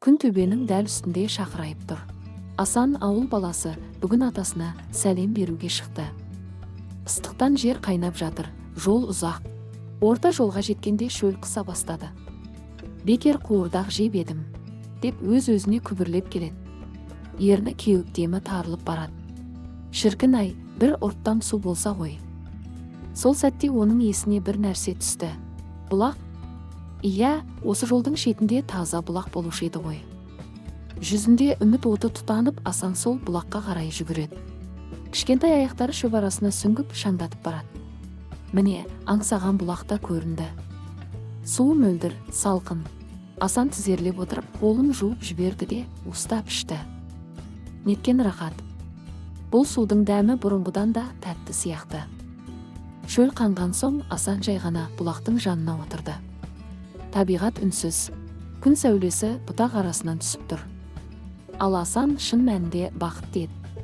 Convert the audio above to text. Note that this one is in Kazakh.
Күн төбенің дәл үстінде шақырайып тұр. Асан ауыл баласы бүгін атасына сәлем беруге шықты. Ыстықтан жер қайнап жатыр, жол ұзақ. Орта жолға жеткенде шөл қыса бастады. Бекер қуырдақ жеп едім, деп өз-өзіне күбірлеп келеді. Ерні кеуіп демі тарылып барады. Шіркін-ай, бір ұрттам су болса ғой. Сол сәтте оның есіне бір нәрсе түсті. Бұлақ? Иә, осы жолдың шетінде таза бұлақ болушы еді ғой. Жүзінде үміт оты тұтанып, Асан сол бұлаққа қарай жүгіреді. Кішкентай аяқтары шөп арасына сүңгіп шаңдатып барады. Міне, аңсаған бұлақта көрінді. Суы мөлдір, салқын. Асан тізерлеп отырып, қолын жуып жіберді де уыстап ішті. Неткен рахат. Бұл судың дәмі бұрынғыдан да тәтті сияқты. Шөл қанған соң Асан жай ғана бұлақтың жанына отырды. Табиғат үнсіз, күн сәулесі бұтақ арасынан түсіп тұр. Ал Асан шын мәнінде бақытты еді.